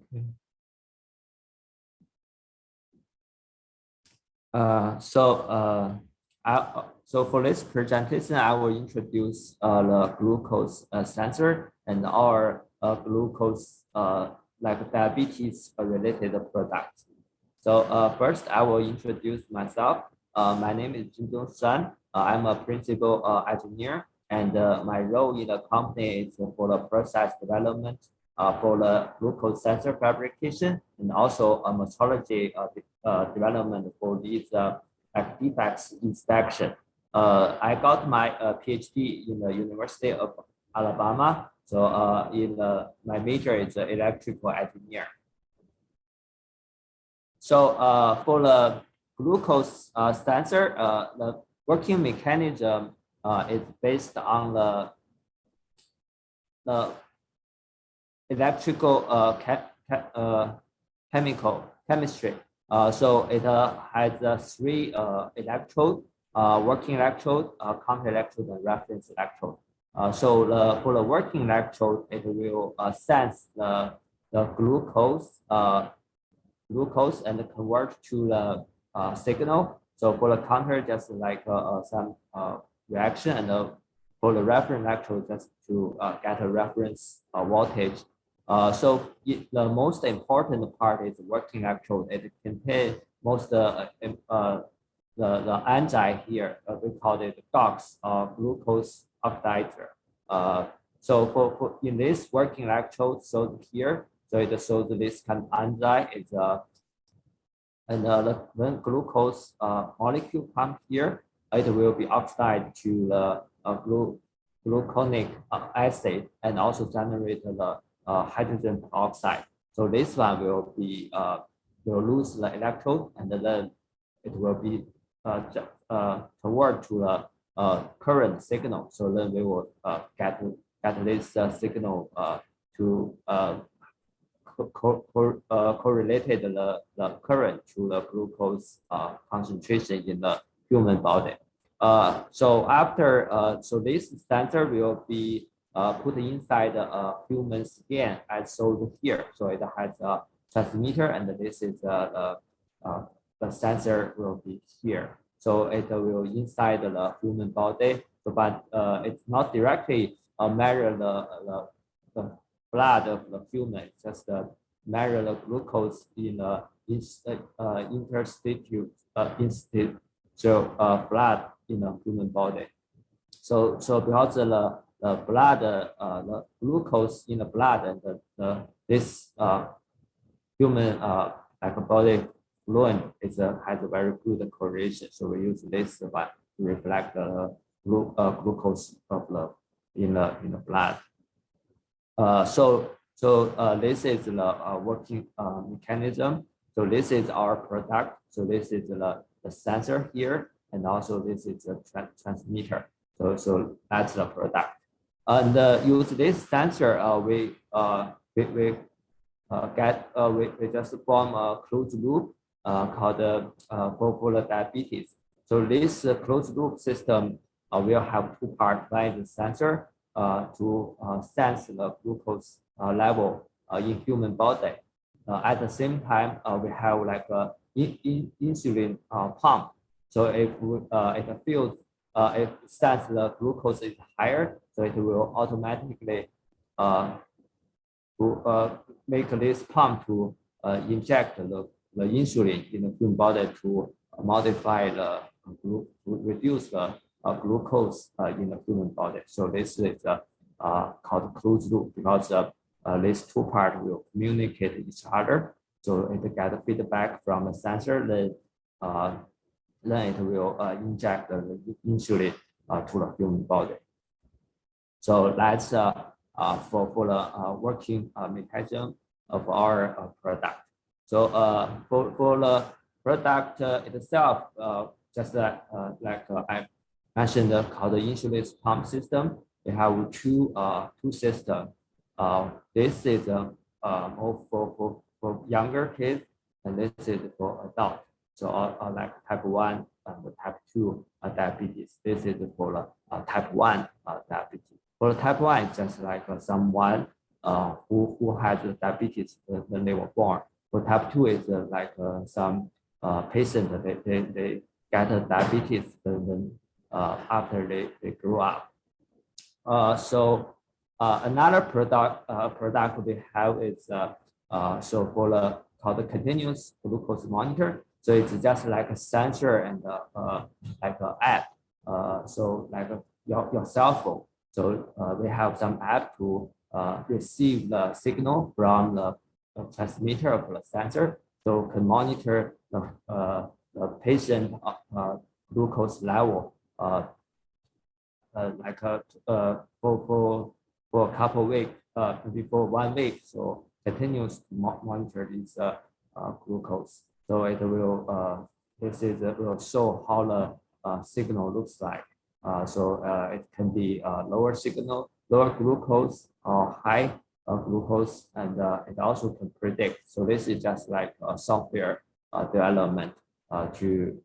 Okay. So for this presentation, I will introduce the glucose sensor and our glucose like diabetes related product. So first, I will introduce myself. My name is Jingdong Shan. I'm a principal engineer, and my role in the company is for the process development for the glucose sensor fabrication and also metrology development for these like defects inspection. I got my PhD in the University of Alabama. So my major is electrical engineer. So for the glucose sensor, the working mechanism is based on the electrical chemistry. So it has three electrode, working electrode, counter electrode, and reference electrode. So for the working electrode, it will sense the glucose and convert to the signal. So for the counter, just like some reaction, and for the reference electrode, just to get a reference voltage. So the most important part is working electrode. It contains most the enzyme here. We call it GOX, glucose oxidizer. So for in this working electrode, so here, so it shows this kind of enzyme is when glucose molecule come here, it will be oxidized to the gluconic acid and also generate the hydrogen peroxide. So this one will be will lose the electrode, and then it will be convert to a current signal. So then we will get this signal to correlated the current to the glucose concentration in the human body. So after so this sensor will be put inside a human skin as shown here. So it has a transmitter, and this is the sensor will be here. So it will inside the human body, but it's not directly measure the blood of the human. It's just measure the glucose in the interstitial blood in the human body. So because the blood, the glucose in the blood and this human like body fluid has a very good correlation. So we use this one to reflect the glucose of in the blood. So this is the working mechanism. So this is our product. So this is the sensor here, and also this is the transmitter. So that's the product. And use this sensor, we just form a closed loop called for the diabetes. So this closed loop system will have two parts. One is the sensor to sense the glucose level in human body. At the same time, we have like a insulin pump. So if it feels it sense the glucose is higher, so it will automatically make this pump to inject the insulin in the human body to modify to reduce the glucose in the human body. So this is called closed loop, because these two parts will communicate with each other. So it get feedback from the sensor, then it will inject the insulin to the human body. So that's for the working mechanism of our product. So for the product itself, just like I mentioned, called the insulin pump system. We have two systems. This is more for younger kids, and this is for adults. So like type 1 and type 2 diabetes. This is for the type 1 diabetes. For the type 1, it's just like someone who has diabetes when they were born. For type 2 is like some patient they get a diabetes when after they grow up. So another product we have is so for the called the continuous glucose monitor. So it's just like a sensor and like an app. So like your cell phone. So we have some app to receive the signal from the transmitter of the sensor, so can monitor the patient glucose level like for a couple of weeks, before 1 week. So continuous monitor this glucose. So it will will show how the signal looks like. So it can be lower signal, lower glucose, or high glucose, and it also can predict. So this is just like a software development to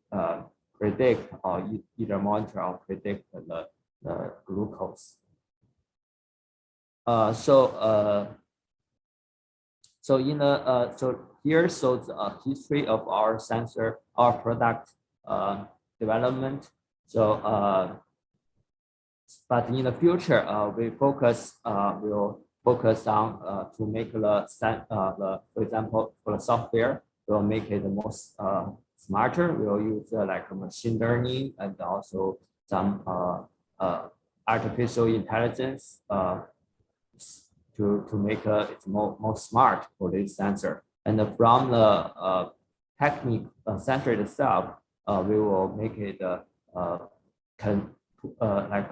predict or either monitor or predict the glucose. So in the so here shows a history of our sensor, our product development. So but in the future, we will focus on to make the for example, for the software, we'll make it the most smarter. We'll use like machine learning and also some artificial intelligence to make it more smart for this sensor. And from the technique sensor itself, we will make it like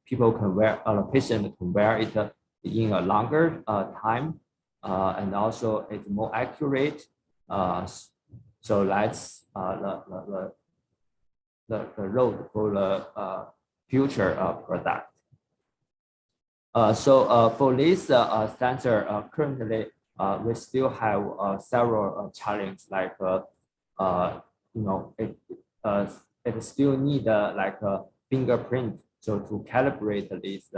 people can wear, patient can wear it in a longer time, and also it's more accurate. So that's the road for the future product. So for this sensor, currently we still have several challenges, like it still need like a fingerprint, so to calibrate this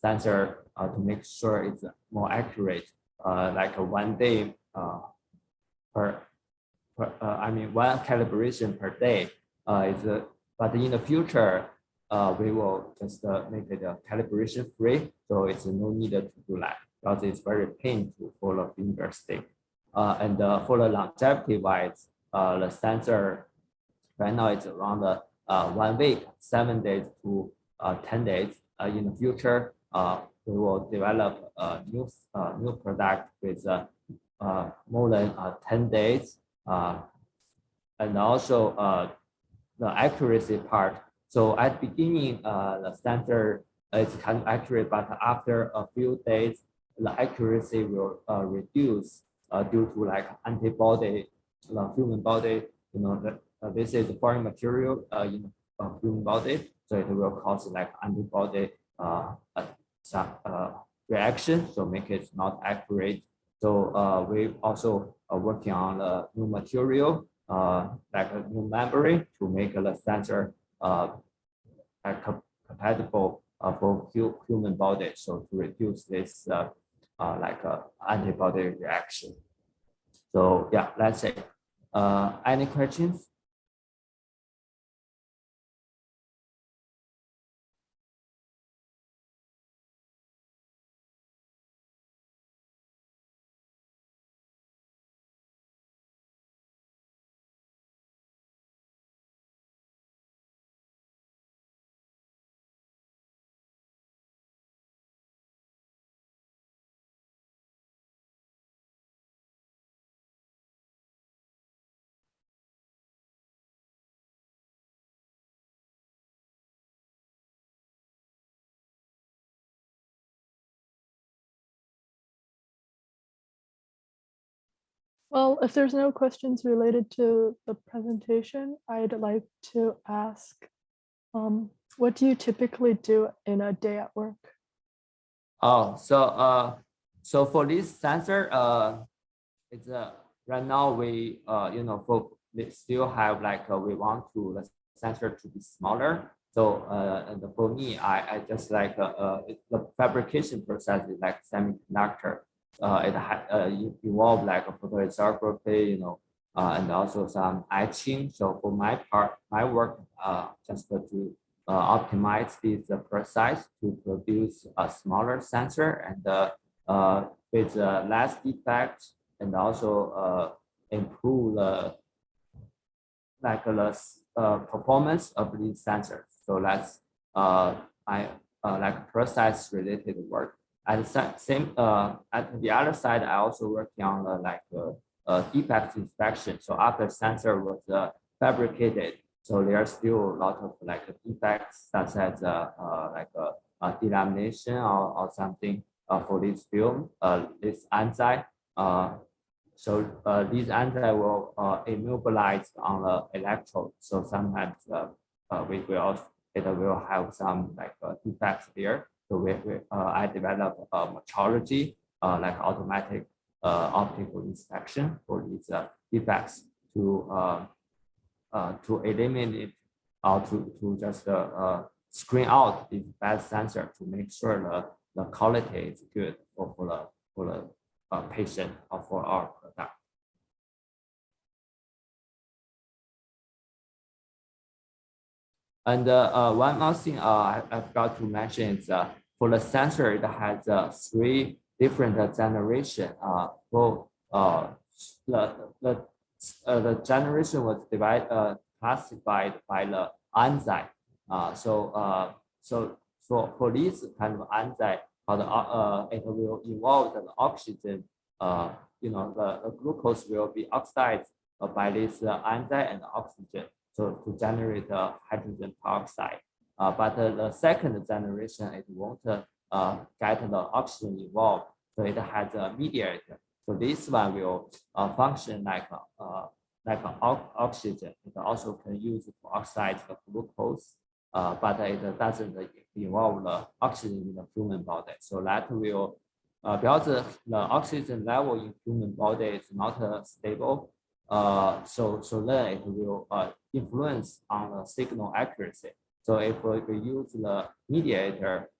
sensor to make sure it's more accurate, like 1 day I mean 1 calibration per day is but in the future we will just make it calibration free, so it's no need to do that because it's very painful for the finger stick. And for the longevity wise, the sensor right now it's around 1 week, 7 days to 10 days. In the future, we will develop a new product with more than 10 days, and also the accuracy part. So at the beginning, the sensor is kind of accurate, but after a few days, the accuracy will reduce due to like antibody, the human body. This is a foreign material in human body, so it will cause like antibody reaction, so make it not accurate. So we also are working on a new material, like a new memory, to make the sensor compatible for human body, so to reduce this like antibody reaction. So yeah, that's it. Any questions? Well, if there's no questions related to the presentation, I'd like to ask, what do you typically do in a day at work? Oh, so for this sensor, it's right now we we still have like we want to the sensor to be smaller. So and for me, I just like the fabrication process is like semiconductor. involved like a photolithography, and also some etching. So for my part, my work just to optimize this precise to produce a smaller sensor and with less defects, and also improve the performance of these sensors. So that's my like process related work. At the same at the other side, I also working on defect inspection. So after sensor was fabricated, so there are still a lot of like defects such as delamination or something for this film, this enzyme. So these enzymes will immobilize on the electrode. So sometimes it will have some defects there. So I developed metrology, like automatic optical inspection for these defects to eliminate or to just screen out this bad sensor to make sure the quality is good for the patient or for our product. And one more thing I forgot to mention is for the sensor, it has 3 different generations. For the generation was classified by the enzyme. So for this kind of enzyme, it will involve the oxygen. The glucose will be oxidized by this enzyme and oxygen, so to generate hydrogen peroxide. But the second generation, it won't get the oxygen involved, so it has a mediator. So this one will function like oxygen. It also can use to oxidize the glucose, but it doesn't involve the oxygen in the human body. So that will, because the oxygen level in human body is not stable, so then it will influence on the signal accuracy. So if we use the mediator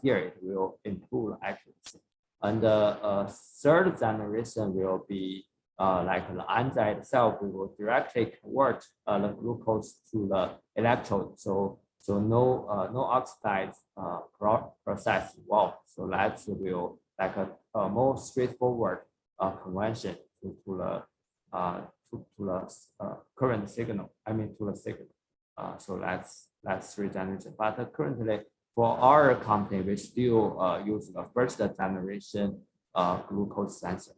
here, it will improve accuracy. And the third generation will be like the enzyme itself will directly convert the glucose to the electrode. So no oxidized process involved. So that will like a more straightforward conversion to the current signal. To the signal. So that's 3 generations. But currently, for our company, we still use the first generation glucose sensor.